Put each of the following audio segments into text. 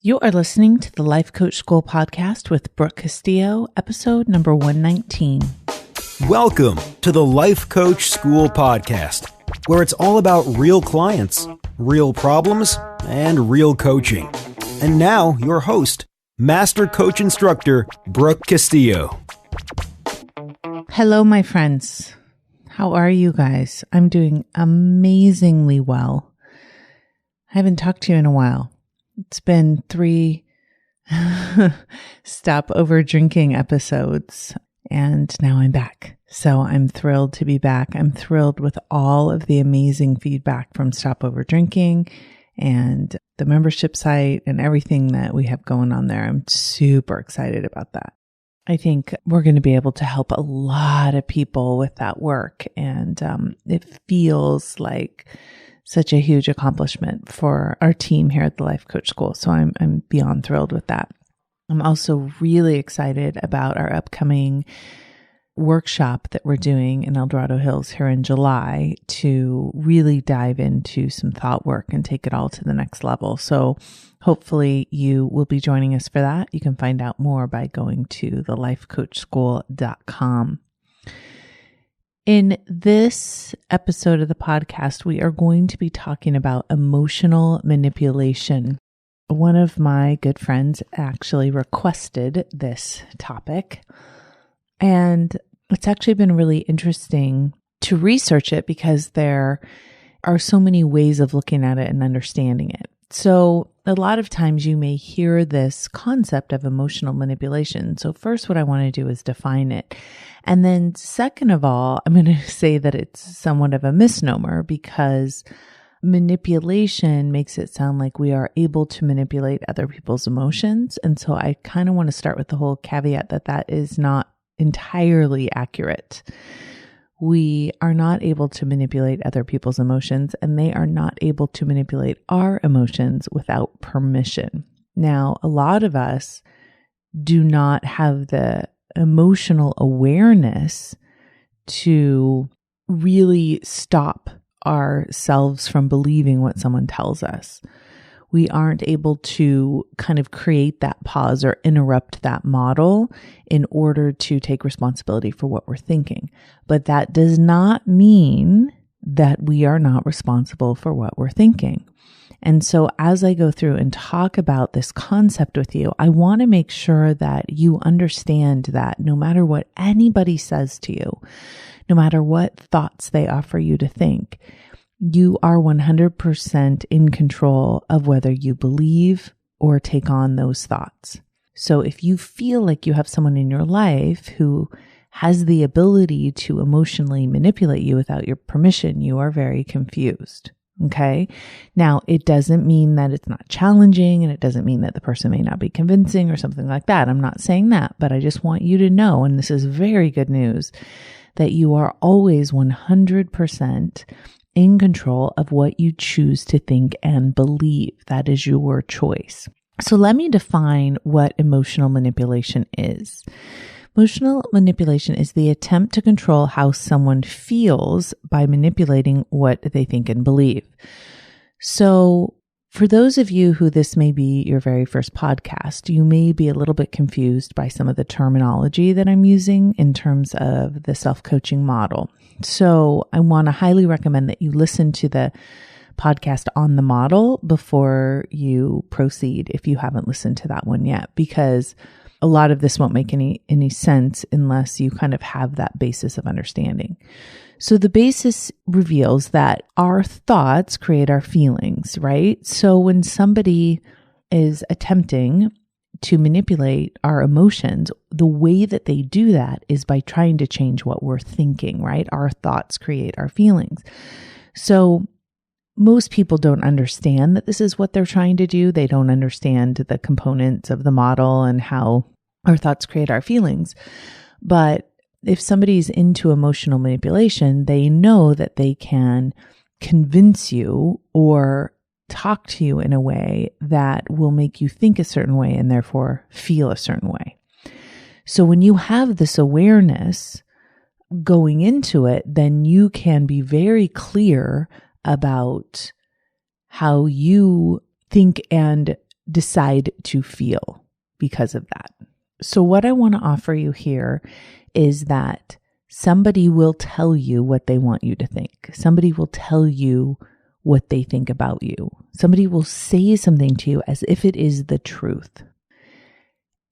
You are listening to the Life Coach School podcast with Brooke Castillo, episode number 119. Welcome to the Life Coach School podcast, where it's all about real clients, real problems, and real coaching. And now, your host, Master Coach Instructor, Brooke Castillo. Hello, my friends. How are you guys? I'm doing amazingly well. I haven't talked to you in a while. It's been 3 stop over drinking episodes, and now I'm back. So I'm thrilled to be back. I'm thrilled with all of the amazing feedback from Stop Over Drinking and the membership site and everything that we have going on there. I'm super excited about that. I think we're going to be able to help a lot of people with that work, and it feels like such a huge accomplishment for our team here at the Life Coach School. So I'm beyond thrilled with that. I'm also really excited about our upcoming workshop that we're doing in El Dorado Hills here in July to really dive into some thought work and take it all to the next level. So hopefully you will be joining us for that. You can find out more by going to thelifecoachschool.com. In this episode of the podcast, we are going to be talking about emotional manipulation. One of my good friends actually requested this topic, and it's actually been really interesting to research it because there are so many ways of looking at it and understanding it. So a lot of times you may hear this concept of emotional manipulation. So first, what I want to do is define it. And then second of all, I'm going to say that it's somewhat of a misnomer because manipulation makes it sound like we are able to manipulate other people's emotions. And so I kind of want to start with the whole caveat that that is not entirely accurate. We are not able to manipulate other people's emotions, and they are not able to manipulate our emotions without permission. Now, a lot of us do not have the emotional awareness to really stop ourselves from believing what someone tells us. We aren't able to kind of create that pause or interrupt that model in order to take responsibility for what we're thinking. But that does not mean that we are not responsible for what we're thinking. And so as I go through and talk about this concept with you, I want to make sure that you understand that no matter what anybody says to you, no matter what thoughts they offer you to think, you are 100% in control of whether you believe or take on those thoughts. So if you feel like you have someone in your life who has the ability to emotionally manipulate you without your permission, you are very confused. Okay. Now, it doesn't mean that it's not challenging, and it doesn't mean that the person may not be convincing or something like that. I'm not saying that, but I just want you to know, and this is very good news, that you are always 100% in control of what you choose to think and believe. That is your choice. So let me define what emotional manipulation is. Emotional manipulation is the attempt to control how someone feels by manipulating what they think and believe. So for those of you who this may be your very first podcast, you may be a little bit confused by some of the terminology that I'm using in terms of the self-coaching model. So I want to highly recommend that you listen to the podcast on the model before you proceed if you haven't listened to that one yet, because a lot of this won't make any sense unless you kind of have that basis of understanding. So the basis reveals that our thoughts create our feelings, right? So when somebody is attempting to manipulate our emotions, the way that they do that is by trying to change what we're thinking, right? Our thoughts create our feelings. So most people don't understand that this is what they're trying to do. They don't understand the components of the model and how our thoughts create our feelings. But if somebody's into emotional manipulation, they know that they can convince you or talk to you in a way that will make you think a certain way and therefore feel a certain way. So when you have this awareness going into it, then you can be very clear about how you think and decide to feel because of that. So what I want to offer you here is that somebody will tell you what they want you to think. Somebody will tell you what they think about you. Somebody will say something to you as if it is the truth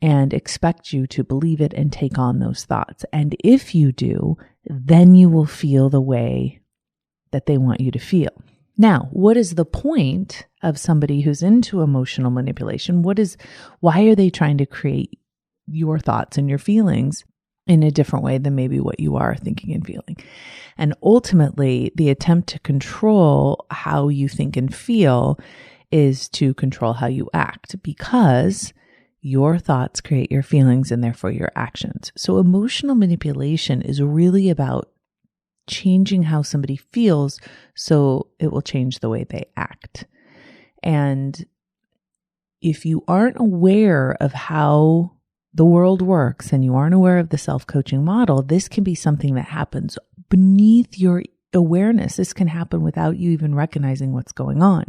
and expect you to believe it and take on those thoughts. And if you do, then you will feel the way that they want you to feel. Now, what is the point of somebody who's into emotional manipulation? Why are they trying to create your thoughts and your feelings in a different way than maybe what you are thinking and feeling? And ultimately, the attempt to control how you think and feel is to control how you act, because your thoughts create your feelings and therefore your actions. So emotional manipulation is really about changing how somebody feels so it will change the way they act. And if you aren't aware of how the world works and you aren't aware of the self-coaching model, this can be something that happens beneath your awareness. This can happen without you even recognizing what's going on.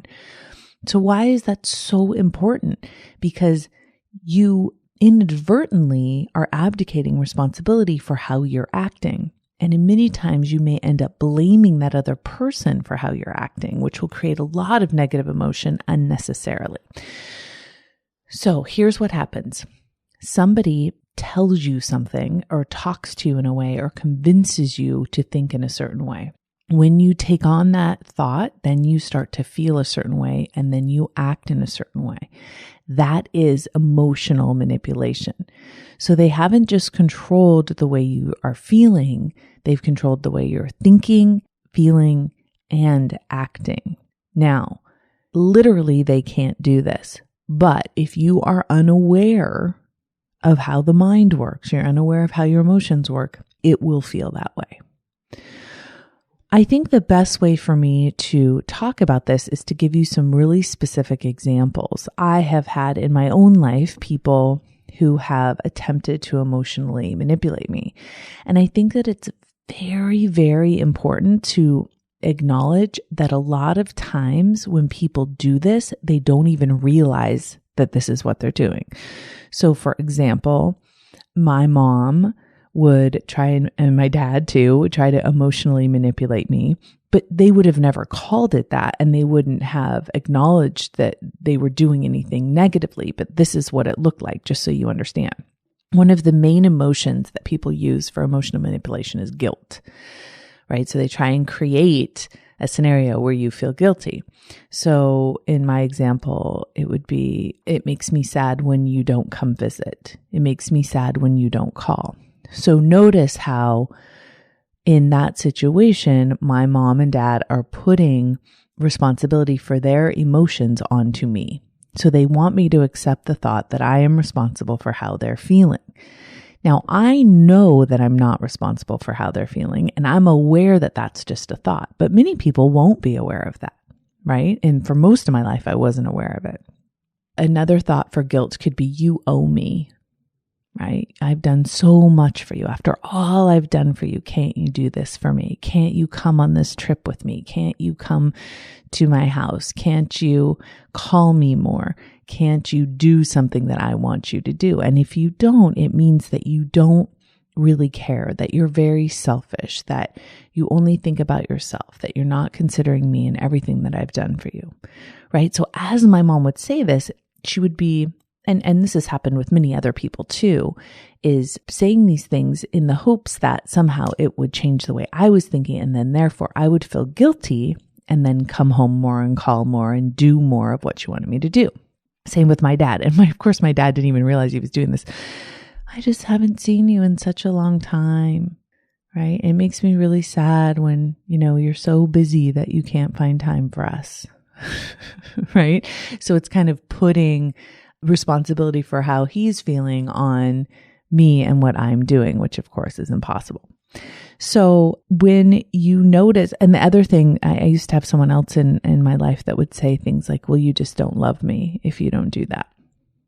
So why is that so important? Because you inadvertently are abdicating responsibility for how you're acting. And in many times you may end up blaming that other person for how you're acting, which will create a lot of negative emotion unnecessarily. So here's what happens. Somebody tells you something or talks to you in a way or convinces you to think in a certain way. When you take on that thought, then you start to feel a certain way and then you act in a certain way. That is emotional manipulation. So they haven't just controlled the way you are feeling, they've controlled the way you're thinking, feeling, and acting. Now, literally, they can't do this. But if you are unaware of how the mind works, you're unaware of how your emotions work, it will feel that way. I think the best way for me to talk about this is to give you some really specific examples. I have had in my own life people who have attempted to emotionally manipulate me. And I think that it's very, very important to acknowledge that a lot of times when people do this, they don't even realize that this is what they're doing. So for example, my mom would try and my dad too would try to emotionally manipulate me, but they would have never called it that and they wouldn't have acknowledged that they were doing anything negatively, but this is what it looked like, just so you understand. One of the main emotions that people use for emotional manipulation is guilt, right? So they try and create a scenario where you feel guilty. So in my example, it would be, it makes me sad when you don't come visit. It makes me sad when you don't call. So notice how in that situation, my mom and dad are putting responsibility for their emotions onto me. So they want me to accept the thought that I am responsible for how they're feeling. Now, I know that I'm not responsible for how they're feeling, and I'm aware that that's just a thought, but many people won't be aware of that, right? And for most of my life, I wasn't aware of it. Another thought for guilt could be, you owe me. Right? I've done so much for you. After all I've done for you, can't you do this for me? Can't you come on this trip with me? Can't you come to my house? Can't you call me more? Can't you do something that I want you to do? And if you don't, it means that you don't really care, that you're very selfish, that you only think about yourself, that you're not considering me and everything that I've done for you. Right? So as my mom would say this, she would be, and this has happened with many other people too, is saying these things in the hopes that somehow it would change the way I was thinking, and then therefore I would feel guilty and then come home more and call more and do more of what she wanted me to do. Same with my dad. And of course, my dad didn't even realize he was doing this. I just haven't seen you in such a long time, right? It makes me really sad when, you're so busy that you can't find time for us, right? So it's kind of putting responsibility for how he's feeling on me and what I'm doing, which of course is impossible. So when you notice, and the other thing, I used to have someone else in my life that would say things like, well, you just don't love me if you don't do that.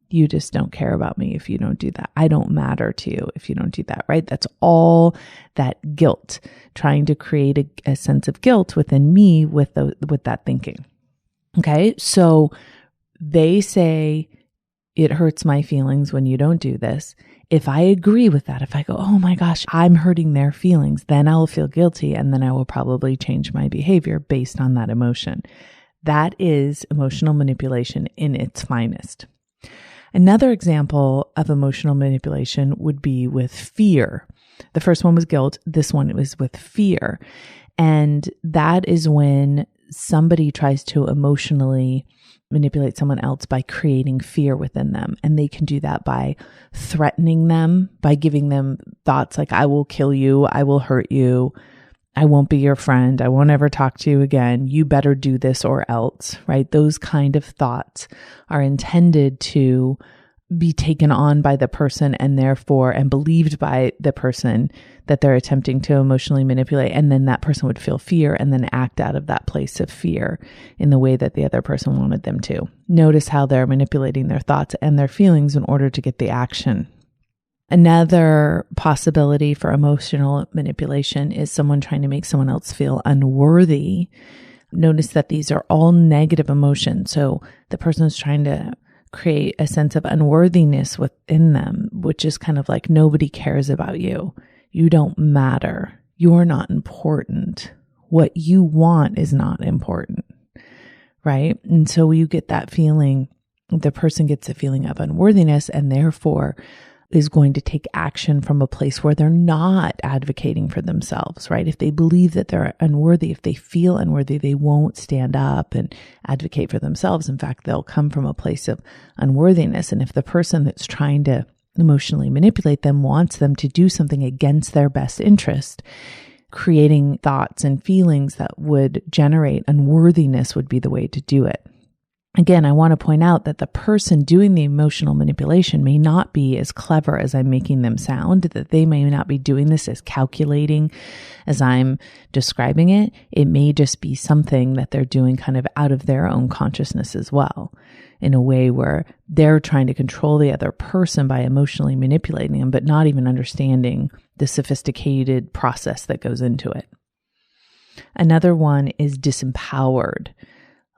You just don't care about me if you don't do that. I don't matter to you if you don't do that, right? That's all that guilt, trying to create a sense of guilt within me with that thinking. Okay. So they say, it hurts my feelings when you don't do this. If I agree with that, if I go, oh my gosh, I'm hurting their feelings, then I will feel guilty and then I will probably change my behavior based on that emotion. That is emotional manipulation in its finest. Another example of emotional manipulation would be with fear. The first one was guilt. This one was with fear. And that is when somebody tries to emotionally manipulate someone else by creating fear within them. And they can do that by threatening them, by giving them thoughts like, I will kill you, I will hurt you, I won't be your friend, I won't ever talk to you again, you better do this or else, right? Those kind of thoughts are intended to be taken on by the person and therefore, and believed by the person that they're attempting to emotionally manipulate. And then that person would feel fear and then act out of that place of fear in the way that the other person wanted them to. Notice how they're manipulating their thoughts and their feelings in order to get the action. Another possibility for emotional manipulation is someone trying to make someone else feel unworthy. Notice that these are all negative emotions. So the person is trying to create a sense of unworthiness within them, which is kind of like nobody cares about you. You don't matter. You're not important. What you want is not important, right? And so you get that feeling, the person gets a feeling of unworthiness and therefore is going to take action from a place where they're not advocating for themselves, right? If they believe that they're unworthy, if they feel unworthy, they won't stand up and advocate for themselves. In fact, they'll come from a place of unworthiness. And if the person that's trying to emotionally manipulate them wants them to do something against their best interest, creating thoughts and feelings that would generate unworthiness would be the way to do it. Again, I want to point out that the person doing the emotional manipulation may not be as clever as I'm making them sound, that they may not be doing this as calculating as I'm describing it. It may just be something that they're doing kind of out of their own consciousness as well, in a way where they're trying to control the other person by emotionally manipulating them, but not even understanding the sophisticated process that goes into it. Another one is disempowered.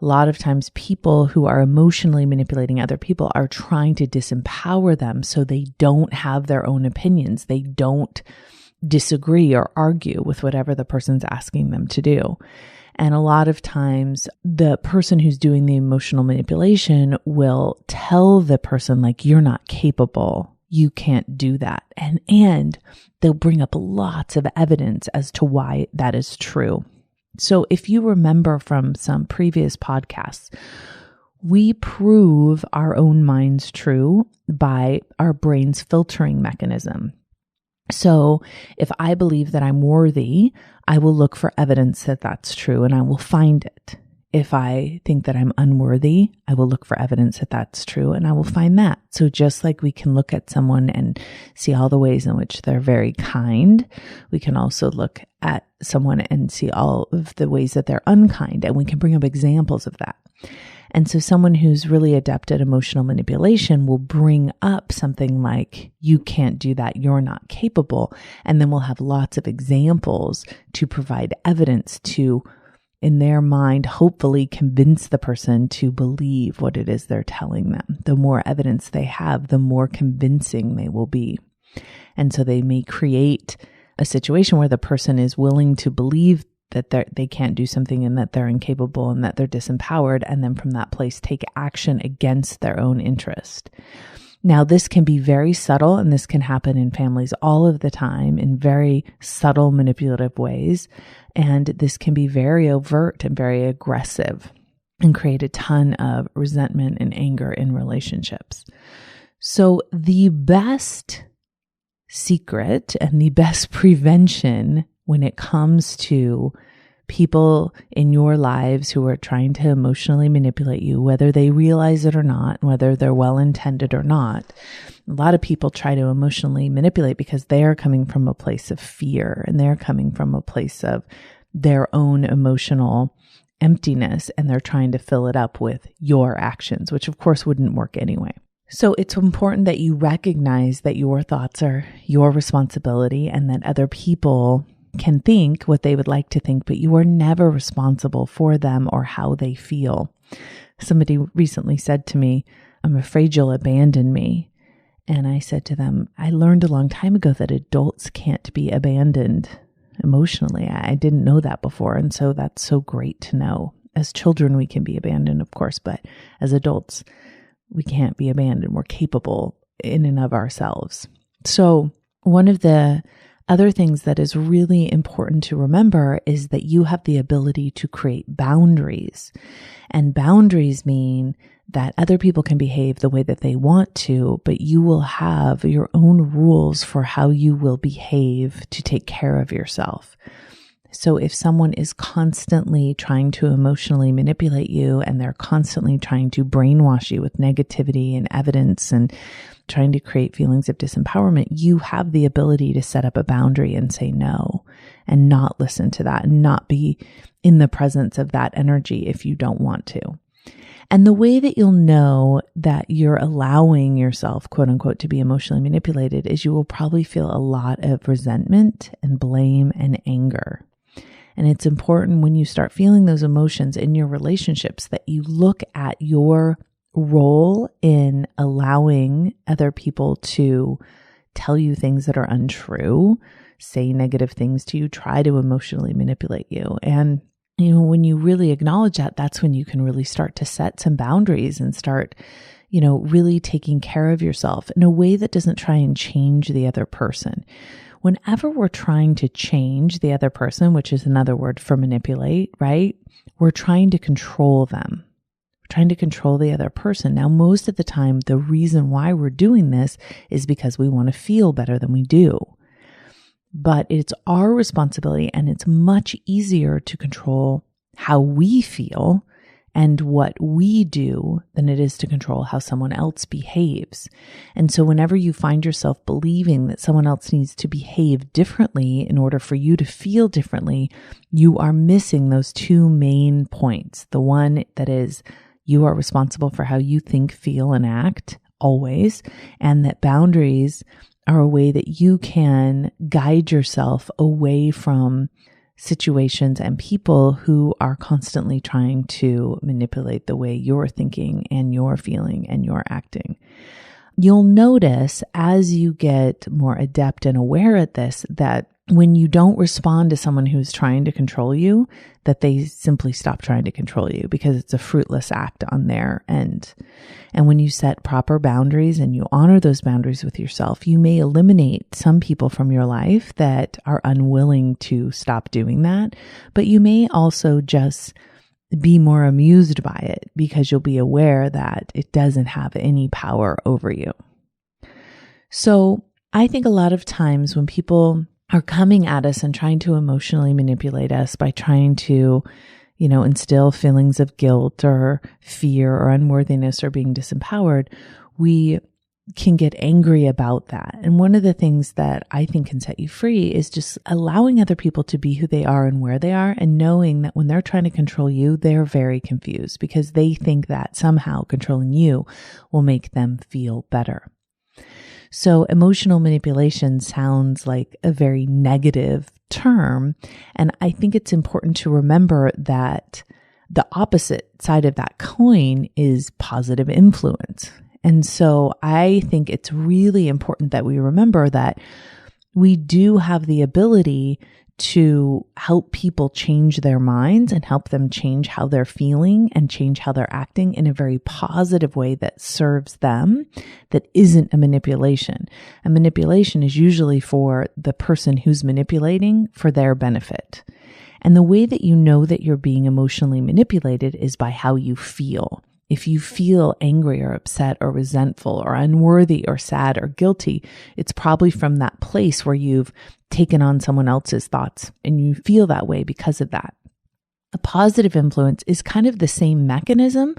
A lot of times people who are emotionally manipulating other people are trying to disempower them so they don't have their own opinions. They don't disagree or argue with whatever the person's asking them to do. And a lot of times the person who's doing the emotional manipulation will tell the person like, you're not capable. You can't do that. And they'll bring up lots of evidence as to why that is true. So if you remember from some previous podcasts, we prove our own minds true by our brain's filtering mechanism. So if I believe that I'm worthy, I will look for evidence that that's true and I will find it. If I think that I'm unworthy, I will look for evidence that that's true and I will find that. So just like we can look at someone and see all the ways in which they're very kind, we can also look at someone and see all of the ways that they're unkind, and we can bring up examples of that. And so someone who's really adept at emotional manipulation will bring up something like, you can't do that, you're not capable. And then we'll have lots of examples to provide evidence to, in their mind, hopefully convince the person to believe what it is they're telling them. The more evidence they have, the more convincing they will be. And so they may create a situation where the person is willing to believe that they can't do something and that they're incapable and that they're disempowered, and then from that place take action against their own interest. Now, this can be very subtle, and this can happen in families all of the time in very subtle, manipulative ways. And this can be very overt and very aggressive and create a ton of resentment and anger in relationships. So the best secret and the best prevention when it comes to people in your lives who are trying to emotionally manipulate you, whether they realize it or not, whether they're well-intended or not. A lot of people try to emotionally manipulate because they are coming from a place of fear and they're coming from a place of their own emotional emptiness, and they're trying to fill it up with your actions, which of course wouldn't work anyway. So it's important that you recognize that your thoughts are your responsibility and that other people can think what they would like to think, but you are never responsible for them or how they feel. Somebody recently said to me, I'm afraid you'll abandon me. And I said to them, I learned a long time ago that adults can't be abandoned emotionally. I didn't know that before. And so that's so great to know. As children, we can be abandoned, of course, but as adults, we can't be abandoned. We're capable in and of ourselves. So one of the other things that is really important to remember is that you have the ability to create boundaries. And boundaries mean that other people can behave the way that they want to, but you will have your own rules for how you will behave to take care of yourself. So if someone is constantly trying to emotionally manipulate you and they're constantly trying to brainwash you with negativity and evidence and trying to create feelings of disempowerment, you have the ability to set up a boundary and say no and not listen to that and not be in the presence of that energy if you don't want to. And the way that you'll know that you're allowing yourself, quote unquote, to be emotionally manipulated is you will probably feel a lot of resentment and blame and anger. And it's important when you start feeling those emotions in your relationships that you look at your role in allowing other people to tell you things that are untrue, say negative things to you, try to emotionally manipulate you. And when you really acknowledge that, that's when you can really start to set some boundaries and start, really taking care of yourself in a way that doesn't try and change the other person. Whenever we're trying to change the other person, which is another word for manipulate, right? We're trying to control them. We're trying to control the other person. Now, most of the time, the reason why we're doing this is because we want to feel better than we do. But it's our responsibility, and it's much easier to control how we feel and what we do than it is to control how someone else behaves. And so whenever you find yourself believing that someone else needs to behave differently in order for you to feel differently, you are missing those two main points. The one that is you are responsible for how you think, feel, and act always, and that boundaries are a way that you can guide yourself away from situations and people who are constantly trying to manipulate the way you're thinking and you're feeling and you're acting. You'll notice as you get more adept and aware at this, that when you don't respond to someone who's trying to control you, that they simply stop trying to control you because it's a fruitless act on their end. And when you set proper boundaries and you honor those boundaries with yourself, you may eliminate some people from your life that are unwilling to stop doing that, but you may also just be more amused by it because you'll be aware that it doesn't have any power over you. So I think a lot of times when people are coming at us and trying to emotionally manipulate us by trying to, instill feelings of guilt or fear or unworthiness or being disempowered, we can get angry about that. And one of the things that I think can set you free is just allowing other people to be who they are and where they are, and knowing that when they're trying to control you, they're very confused because they think that somehow controlling you will make them feel better. So emotional manipulation sounds like a very negative term. And I think it's important to remember that the opposite side of that coin is positive influence. And so I think it's really important that we remember that we do have the ability to help people change their minds and help them change how they're feeling and change how they're acting in a very positive way that serves them, that isn't a manipulation. A manipulation is usually for the person who's manipulating for their benefit. And the way that you know that you're being emotionally manipulated is by how you feel. If you feel angry or upset or resentful or unworthy or sad or guilty, it's probably from that place where you've taken on someone else's thoughts and you feel that way because of that. A positive influence is kind of the same mechanism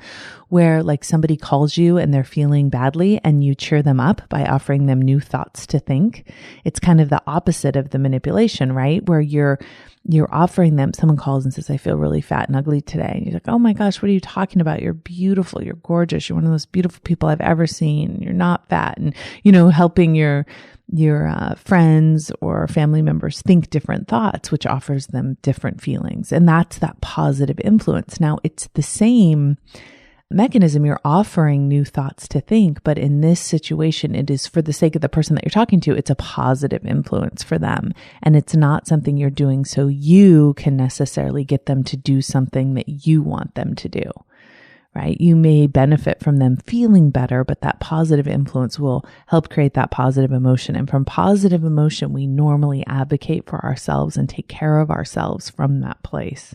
where like somebody calls you and they're feeling badly and you cheer them up by offering them new thoughts to think. It's kind of the opposite of the manipulation, right? Where you're offering them, someone calls and says, I feel really fat and ugly today. And you're like, oh my gosh, what are you talking about? You're beautiful. You're gorgeous. You're one of those beautiful people I've ever seen. You're not fat. And, helping your friends or family members think different thoughts, which offers them different feelings. And that's that positive influence. Now, it's the same mechanism, you're offering new thoughts to think. But in this situation, it is for the sake of the person that you're talking to, it's a positive influence for them. And it's not something you're doing so you can necessarily get them to do something that you want them to do, right? You may benefit from them feeling better, but that positive influence will help create that positive emotion. And from positive emotion, we normally advocate for ourselves and take care of ourselves from that place.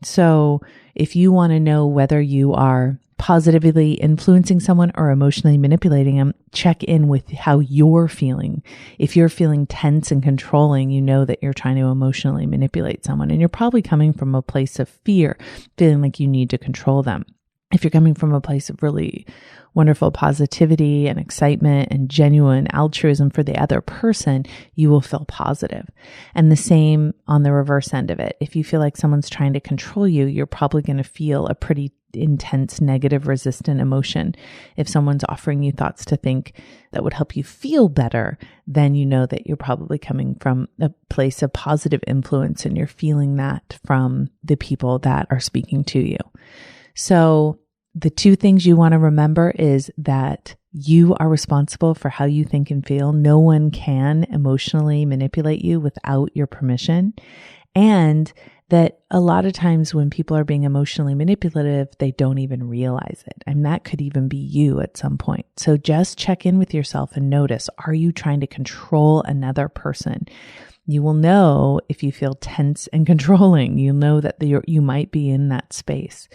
So if you want to know whether you are positively influencing someone or emotionally manipulating them, check in with how you're feeling. If you're feeling tense and controlling, you know that you're trying to emotionally manipulate someone, and you're probably coming from a place of fear, feeling like you need to control them. If you're coming from a place of really wonderful positivity and excitement and genuine altruism for the other person, you will feel positive. And the same on the reverse end of it. If you feel like someone's trying to control you, you're probably going to feel a pretty intense, negative, resistant emotion. If someone's offering you thoughts to think that would help you feel better, then you know that you're probably coming from a place of positive influence and you're feeling that from the people that are speaking to you. So the two things you want to remember is that you are responsible for how you think and feel. No one can emotionally manipulate you without your permission. And that a lot of times when people are being emotionally manipulative, they don't even realize it. And that could even be you at some point. So just check in with yourself and notice, are you trying to control another person? You will know if you feel tense and controlling. You'll know that you might be in that space.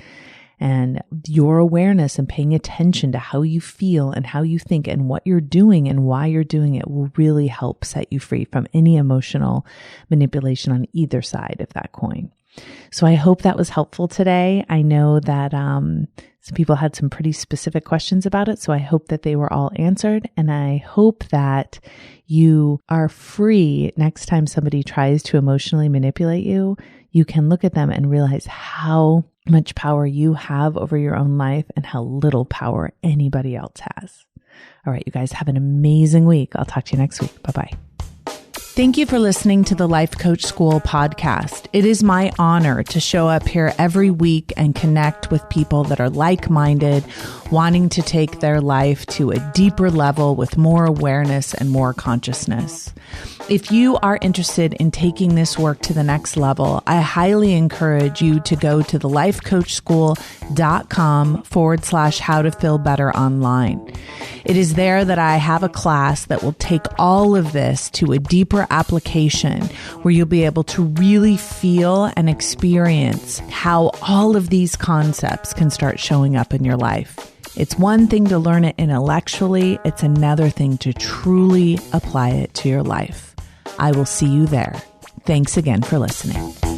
And your awareness and paying attention to how you feel and how you think and what you're doing and why you're doing it will really help set you free from any emotional manipulation on either side of that coin. So I hope that was helpful today. I know that some people had some pretty specific questions about it, so I hope that they were all answered. And I hope that you are free next time somebody tries to emotionally manipulate you. You can look at them and realize how much power you have over your own life and how little power anybody else has. All right, you guys have an amazing week. I'll talk to you next week. Bye-bye. Thank you for listening to the Life Coach School podcast. It is my honor to show up here every week and connect with people that are like-minded, wanting to take their life to a deeper level with more awareness and more consciousness. If you are interested in taking this work to the next level, I highly encourage you to go to thelifecoachschool.com/how to feel better online. It is there that I have a class that will take all of this to a deeper application where you'll be able to really feel and experience how all of these concepts can start showing up in your life. It's one thing to learn it intellectually. It's another thing to truly apply it to your life. I will see you there. Thanks again for listening.